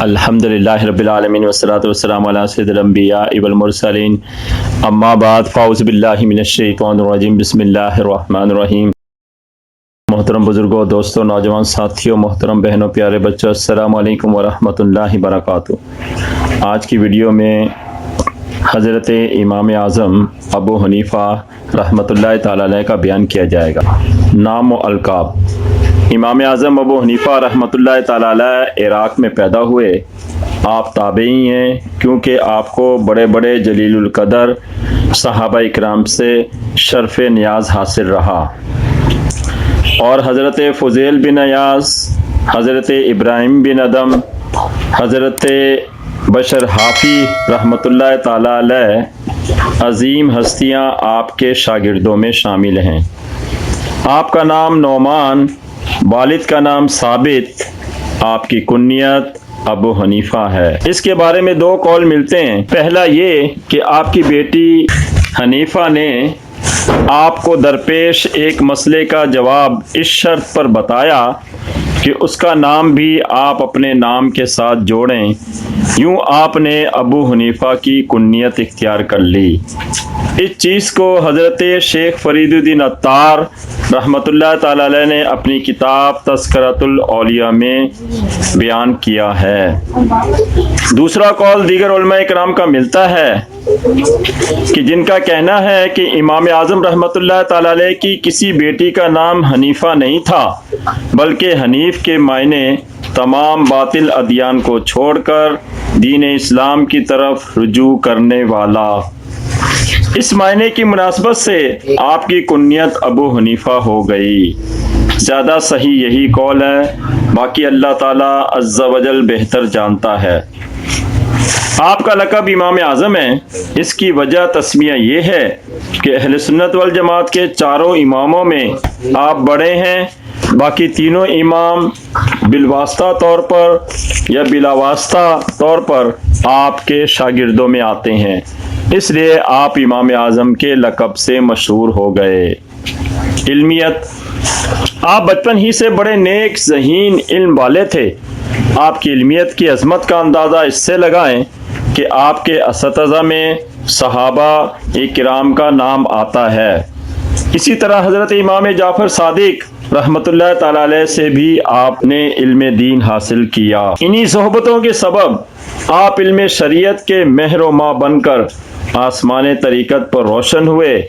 الحمدللہ رب العالمین والصلاة والسلام علی سید الانبیاء والمرسلین اما بعد فاعوذ باللہ من الشیطان الرجیم بسم اللہ الرحمن الرحیم۔ محترم بزرگوں، دوستوں، نوجوان ساتھیوں، محترم بہنوں، پیارے بچوں، السلام علیکم ورحمۃ اللہ وبرکاتہ۔ آج کی ویڈیو میں حضرت امام اعظم ابو حنیفہ رحمۃ اللہ تعالی علیہ کا بیان کیا جائے گا۔ نام و القاب۔ امام اعظم ابو حنیفہ رحمۃ اللہ تعالی علیہ عراق میں پیدا ہوئے۔ آپ تابعی ہیں کیونکہ آپ کو بڑے بڑے جلیل القدر صحابہ اکرام سے شرف نیاز حاصل رہا، اور حضرت فضیل بن ایاز، حضرت ابراہیم بن ادم، حضرت بشر حافی رحمۃ اللہ تعالی علیہ عظیم ہستیاں آپ کے شاگردوں میں شامل ہیں۔ آپ کا نام نعمان، والد کا نام ثابت، آپ کی کنیت ابو حنیفہ ہے۔ اس کے بارے میں دو قول ملتے ہیں۔ پہلا یہ کہ آپ کی بیٹی حنیفہ نے آپ کو درپیش ایک مسئلے کا جواب اس شرط پر بتایا کہ اس کا نام بھی آپ اپنے نام کے ساتھ جوڑیں، یوں آپ نے ابو حنیفہ کی کنیت اختیار کر لی۔ اس چیز کو حضرت شیخ فرید الدین عطار رحمۃ اللہ تعالی علیہ نے اپنی کتاب تذکرۃ الاولیاء میں بیان کیا ہے۔ دوسرا قول دیگر علماء کرام کا ملتا ہے کہ جن کا کہنا ہے کہ امام اعظم رحمۃ اللہ تعالی علیہ کی کسی بیٹی کا نام حنیفہ نہیں تھا، بلکہ حنیف کے معنی تمام باطل ادیان کو چھوڑ کر دین اسلام کی طرف رجوع کرنے والا۔ اس معنی کی مناسبت سے آپ کی کنیت ابو حنیفہ ہو گئی۔ زیادہ صحیح یہی قول ہے، باقی اللہ تعالیٰ عز و جل بہتر جانتا ہے۔ آپ کا لقب امام اعظم ہے، اس کی وجہ تسمیہ یہ ہے کہ اہل سنت والجماعت کے چاروں اماموں میں آپ بڑے ہیں، باقی تینوں امام بالواسطہ طور پر یا بلا واسطہ طور پر آپ کے شاگردوں میں آتے ہیں، اس لیے آپ امام اعظم کے لقب سے مشہور ہو گئے۔ علمیت۔ آپ بچپن ہی سے بڑے نیک ذہین علم والے تھے۔ آپ کی علمیت کی عظمت کا اندازہ اس سے لگائیں کہ آپ کے اساتذہ میں صحابہ کرام کا نام آتا ہے۔ اسی طرح حضرت امام جعفر صادق رحمۃ اللہ تعالی علیہ سے بھی آپ نے علم دین حاصل کیا۔ انہی صحبتوں کے سبب آپ علم شریعت کے مہر و ماہ بن کر آسمان طریقت پر روشن ہوئے۔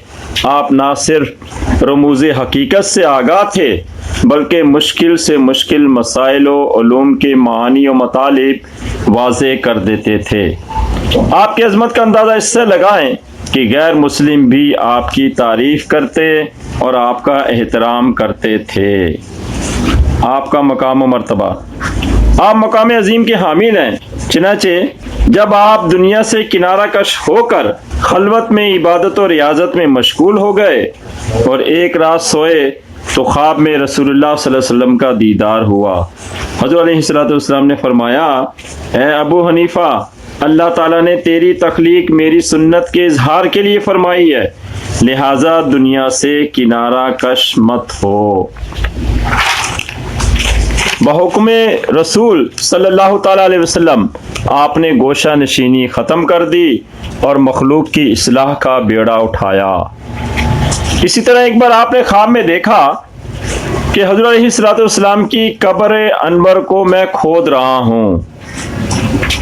آپ نہ صرف رموز حقیقت سے آگاہ تھے، بلکہ مشکل سے مشکل مسائل و علوم کے معانی و مطالب واضح کر دیتے تھے۔ آپ کی عظمت کا اندازہ اس سے لگائیں کہ غیر مسلم بھی آپ کی تعریف کرتے اور آپ کا احترام کرتے تھے۔ آپ کا مقام و مرتبہ۔ آپ مقام عظیم کے حامل ہیں، چنانچہ جب آپ دنیا سے کنارہ کش ہو کر خلوت میں عبادت و ریاضت میں مشغول ہو گئے اور ایک رات سوئے تو خواب میں رسول اللہ صلی اللہ علیہ وسلم کا دیدار ہوا۔ حضور علیہ السلام نے فرمایا، اے ابو حنیفہ، اللہ تعالیٰ نے تیری تخلیق میری سنت کے اظہار کے لیے فرمائی ہے، لہٰذا دنیا سے کنارہ کش مت ہو۔ بحکم رسول صلی اللہ تعالیٰ علیہ وسلم آپ نے گوشہ نشینی ختم کر دی اور مخلوق کی اصلاح کا بیڑا اٹھایا۔ اسی طرح ایک بار آپ نے خواب میں دیکھا کہ حضور علیہ السلام کی قبر انور کو میں کھود رہا ہوں۔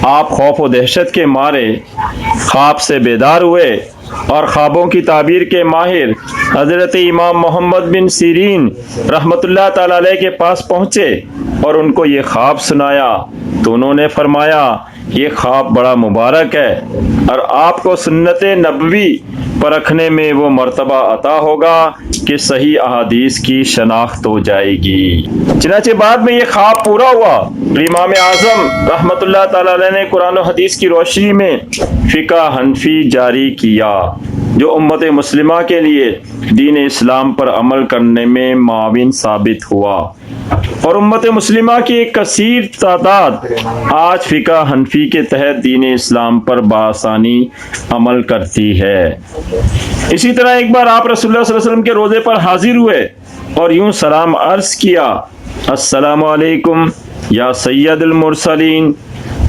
آپ خوف و دہشت کے مارے خواب سے بیدار ہوئے اور خوابوں کی تعبیر کے ماہر حضرت امام محمد بن سیرین رحمۃ اللہ تعالی علیہ کے پاس پہنچے اور ان کو یہ خواب سنایا تو انہوں نے فرمایا، یہ خواب بڑا مبارک ہے اور آپ کو سنت نبوی پرکھنے میں وہ مرتبہ عطا ہوگا کہ صحیح احادیث کی شناخت ہو جائے گی۔ چنانچہ بعد میں یہ خواب پورا ہوا اور امام اعظم رحمۃ اللہ تعالی علیہ نے قرآن و حدیث کی روشنی میں فقہ حنفی جاری کیا، جو امت مسلمہ کے لیے دین اسلام پر عمل کرنے میں معاون ثابت ہوا، اور امت مسلمہ کی ایک کثیر تعداد آج فقہ حنفی کے تحت دین اسلام پر بآسانی عمل کرتی ہے۔ اسی طرح ایک بار آپ رسول اللہ صلی اللہ علیہ وسلم کے روضے پر حاضر ہوئے اور یوں سلام عرض کیا، السلام علیکم یا سید المرسلین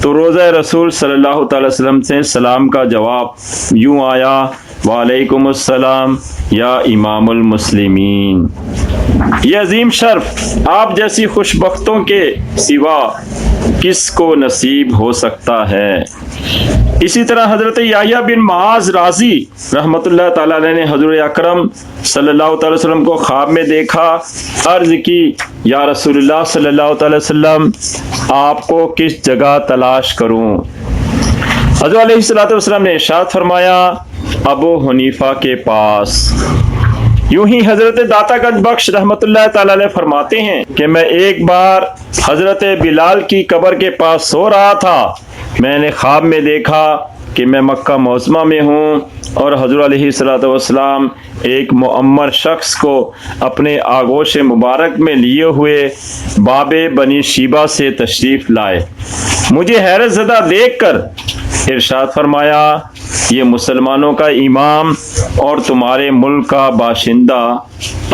تو روزہ رسول صلی اللہ تعالی وسلم سے سلام کا جواب یوں آیا، وعلیکم السلام یا امام المسلمین۔ یہ عظیم شرف آپ جیسی خوش بختوں کے سوا کس کو نصیب ہو سکتا ہے؟ اسی طرح حضرت یحییٰ بن معاذ رازی رحمۃ اللہ تعالیٰ علیہ نے حضور اکرم صلی اللہ تعالی وسلم کو خواب میں دیکھا، عرض کی، یا رسول اللہ صلی اللہ تعالی وسلم، آپ کو کس جگہ تلاش کروں؟ حضور علیہ الصلوۃ والسلام نے ارشاد فرمایا، ابو حنیفہ کے پاس۔ یوں ہی حضرت داتا گنج بخش رحمۃ اللہ تعالی علیہ فرماتے ہیں کہ میں ایک بار حضرت بلال کی قبر کے پاس سو رہا تھا، میں نے خواب میں دیکھا کہ میں مکہ معظمہ میں ہوں اور حضور علیہ الصلوۃ والسلام ایک معمر شخص کو اپنے آغوش مبارک میں لیے ہوئے باب بنی شیبہ سے تشریف لائے۔ مجھے حیرت زدہ دیکھ کر ارشاد فرمایا، یہ مسلمانوں کا امام اور تمہارے ملک کا باشندہ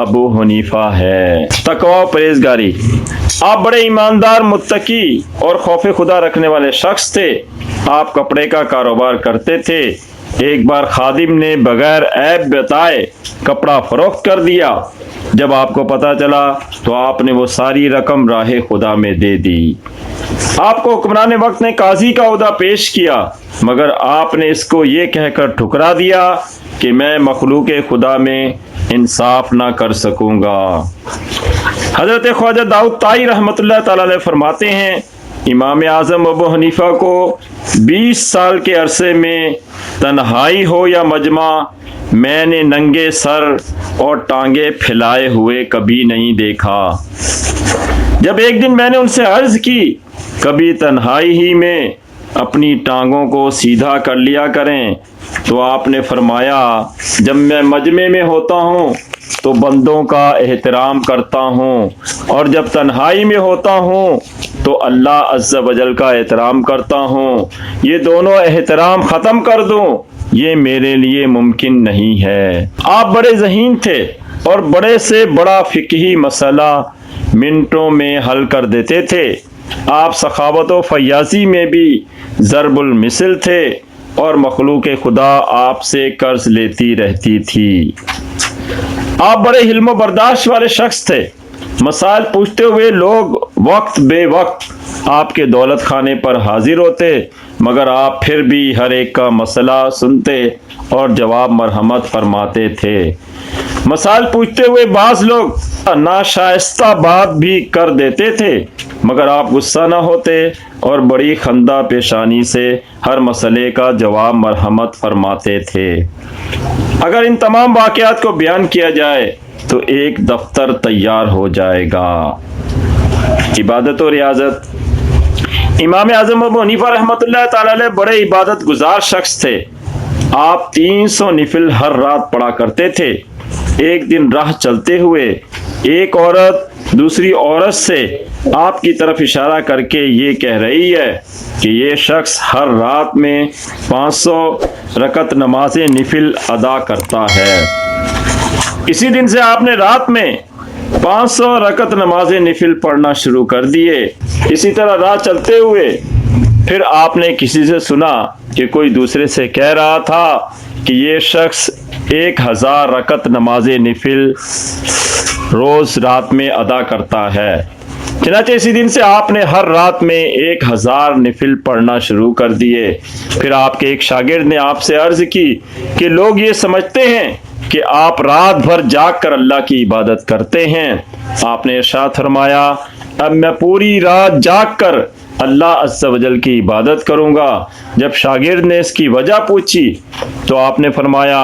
ابو حنیفہ ہے۔ تقوی و پرہیزگاری۔ آپ بڑے ایماندار، متقی اور خوف خدا رکھنے والے شخص تھے۔ آپ کپڑے کا کاروبار کرتے تھے۔ ایک بار خادم نے بغیر عیب بتائے کپڑا فروخت کر دیا۔ جب آپ کو پتہ چلا تو آپ نے وہ ساری رقم راہ خدا میں دے دی۔ آپ کو حکمران وقت نے قاضی کا عہدہ پیش کیا، مگر آپ نے اس کو یہ کہہ کر ٹھکرا دیا کہ میں مخلوق خدا میں انصاف نہ کر سکوں گا۔ حضرت خواجہ داؤد طائی رحمۃ اللہ تعالی علیہ فرماتے ہیں، امام اعظم ابو حنیفہ کو 20 سال کے عرصے میں تنہائی ہو یا مجمع، میں نے ننگے سر اور ٹانگیں پھیلائے ہوئے کبھی نہیں دیکھا۔ جب ایک دن میں نے ان سے عرض کی، کبھی تنہائی ہی میں اپنی ٹانگوں کو سیدھا کر لیا کریں، تو آپ نے فرمایا، جب میں مجمع میں ہوتا ہوں تو بندوں کا احترام کرتا ہوں، اور جب تنہائی میں ہوتا ہوں تو اللہ عز و جل کا احترام کرتا ہوں۔ یہ دونوں احترام ختم کر دوں، یہ میرے لیے ممکن نہیں ہے۔ آپ بڑے ذہین تھے اور بڑے سے بڑا فقہی مسئلہ منٹوں میں حل کر دیتے تھے۔ آپ سخاوت و فیاضی میں بھی ضرب المثل تھے اور مخلوق خدا آپ سے قرض لیتی رہتی تھی۔ آپ بڑے حلم و برداشت والے شخص تھے۔ مسائل پوچھتے ہوئے لوگ وقت بے وقت آپ کے دولت خانے پر حاضر ہوتے، مگر آپ پھر بھی ہر ایک کا مسئلہ سنتے اور جواب مرحمت فرماتے تھے۔ مسائل پوچھتے ہوئے بعض لوگ ناشائستہ بات بھی کر دیتے تھے، مگر آپ غصہ نہ ہوتے اور بڑی خندہ پیشانی سے ہر مسئلے کا جواب مرحمت فرماتے تھے۔ اگر ان تمام واقعات کو بیان کیا جائے تو ایک دفتر تیار ہو جائے گا۔ عبادت و ریاضت۔ امام اعظم ابو حنیفہ رحمۃ اللہ تعالی علیہ بڑے عبادت گزار شخص تھے۔ آپ 300 نفل ہر رات پڑھا کرتے تھے۔ ایک دن راہ چلتے ہوئے ایک عورت دوسری عورت سے آپ کی طرف اشارہ کر کے یہ کہہ رہی ہے کہ یہ شخص ہر رات میں 500 رکعت نماز نفل ادا کرتا ہے۔ اسی دن سے آپ نے رات میں 500 رکعت نماز نفل پڑھنا شروع کر دیے۔ اسی طرح راہ چلتے ہوئے پھر آپ نے کسی سے سنا کہ کوئی دوسرے سے کہہ رہا تھا کہ یہ شخص 1000 رکعت نماز نفل روز رات میں ادا کرتا ہے۔ چنانچہ اسی دن سے آپ نے ہر رات میں 1000 نفل پڑھنا شروع کر دیے۔ پھر آپ کے ایک شاگرد نے آپ سے عرض کی کہ لوگ یہ سمجھتے ہیں کہ آپ رات بھر جاگ کر اللہ کی عبادت کرتے ہیں۔ آپ نے ارشاد فرمایا، اب میں پوری رات جاگ کر اللہ عز و جل کی عبادت کروں گا۔ جب شاگرد نے اس کی وجہ پوچھی تو آپ نے فرمایا،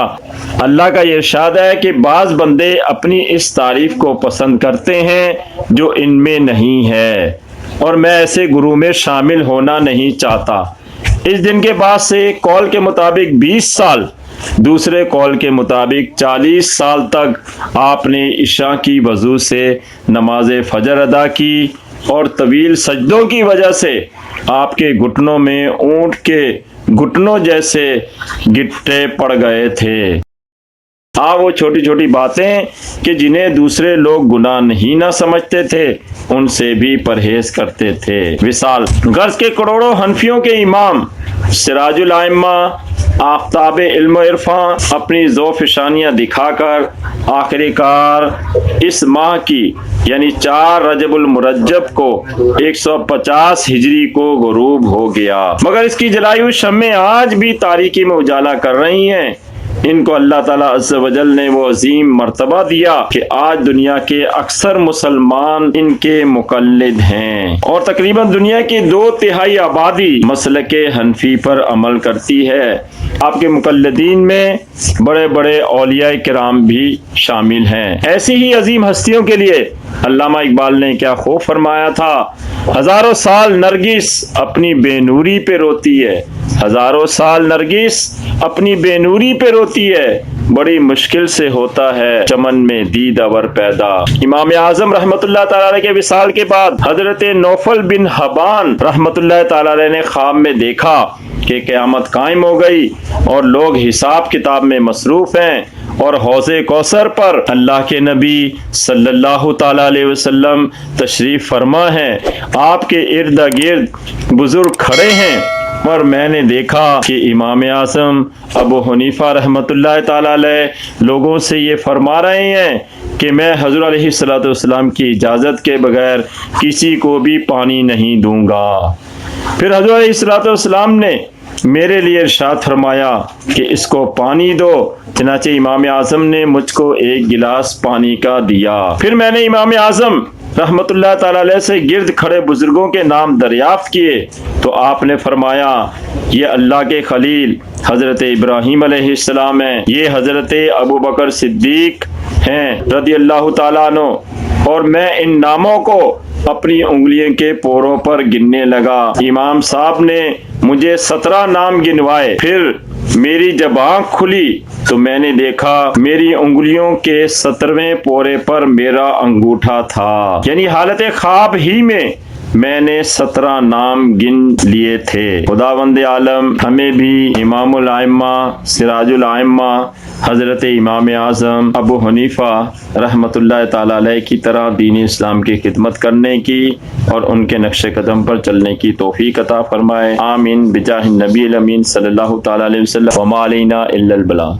اللہ کا یہ ارشاد ہے کہ بعض بندے اپنی اس تعریف کو پسند کرتے ہیں جو ان میں نہیں ہے، اور میں ایسے گروہ میں شامل ہونا نہیں چاہتا۔ اس دن کے بعد سے ایک قول کے مطابق 20 سال، دوسرے قول کے مطابق 40 سال تک آپ نے عشاء کی وضو سے نماز فجر ادا کی، اور طویل سجدوں کی وجہ سے آپ کے گھٹنوں میں اونٹ کے گھٹنوں جیسے گٹھے پڑ گئے تھے۔ ہاں وہ چھوٹی چھوٹی باتیں کہ جنہیں دوسرے لوگ گناہ نہیں نہ سمجھتے تھے ان سے بھی پرہیز کرتے تھے۔ وصال غرض کے کروڑوں حنفیوں کے امام سراج الائمہ آفتاب علم و عرفان اپنی ذوفشانیاں دکھا کر آخر کار اس ماہ کی یعنی 4 رجب المرجب کو 150 ہجری کو غروب ہو گیا، مگر اس کی جلائی ہوئی شمعیں آج بھی تاریکی میں اجالا کر رہی ہیں۔ ان کو اللہ تعالیٰ عز و جل نے وہ عظیم مرتبہ دیا کہ آج دنیا کے اکثر مسلمان ان کے مقلد ہیں اور تقریباً دنیا کی 2/3 آبادی مسلک حنفی پر عمل کرتی ہے۔ آپ کے مقلدین میں بڑے بڑے اولیاء کرام بھی شامل ہیں۔ ایسی ہی عظیم ہستیوں کے لیے علامہ اقبال نے کیا خوب فرمایا تھا، ہزاروں سال نرگس اپنی بے نوری پہ روتی ہے، ہزاروں سال نرگس اپنی بے نوری پہ روتی ہے، بڑی مشکل سے ہوتا ہے چمن میں دیدور پیدا۔ امام اعظم رحمت اللہ تعالی علیہ کے وصال کے بعد حضرت نوفل بن حبان رحمت اللہ تعالی علیہ نے خواب میں دیکھا کہ قیامت قائم ہو گئی اور لوگ حساب کتاب میں مصروف ہیں اور حوض کوثر پر اللہ کے نبی صلی اللہ تعالی علیہ وسلم تشریف فرما ہیں، آپ کے ارد گرد بزرگ کھڑے ہیں اور میں نے دیکھا کہ امام اعظم ابو حنیفہ رحمت اللہ تعالی علیہ لوگوں سے یہ فرما رہے ہیں کہ میں حضور علیہ الصلوۃ والسلام کی اجازت کے بغیر کسی کو بھی پانی نہیں دوں گا۔ پھر حضور علیہ الصلوۃ والسلام نے میرے لیے ارشاد فرمایا کہ اس کو پانی دو، چنانچہ امام اعظم نے مجھ کو 1 گلاس پانی کا دیا۔ پھر میں نے امام اعظم رحمت اللہ تعالی علیہ سے گرد کھڑے بزرگوں کے نام دریافت کیے تو آپ نے فرمایا یہ اللہ کے خلیل حضرت ابراہیم علیہ السلام ہیں، یہ حضرت ابو بکر صدیق ہیں رضی اللہ تعالیٰ عنہ، اور میں ان ناموں کو اپنی انگلیوں کے پوروں پر گننے لگا۔ امام صاحب نے مجھے 17 نام گنوائے، پھر میری جب آنکھ کھلی تو میں نے دیکھا میری انگلیوں کے 17ویں پورے پر میرا انگوٹھا تھا، یعنی حالت خواب ہی میں نے 17 نام گن لیے تھے۔ خداوند عالم ہمیں بھی امام الائمہ سراج الائمہ حضرت امام اعظم ابو حنیفہ رحمت اللہ تعالی علیہ کی طرح دین اسلام کی خدمت کرنے کی اور ان کے نقش قدم پر چلنے کی توفیق عطا فرمائے، آمین بجاہ النبی الامین صلی اللہ تعالی علیہ وسلم، وما علینا الا البلاغ۔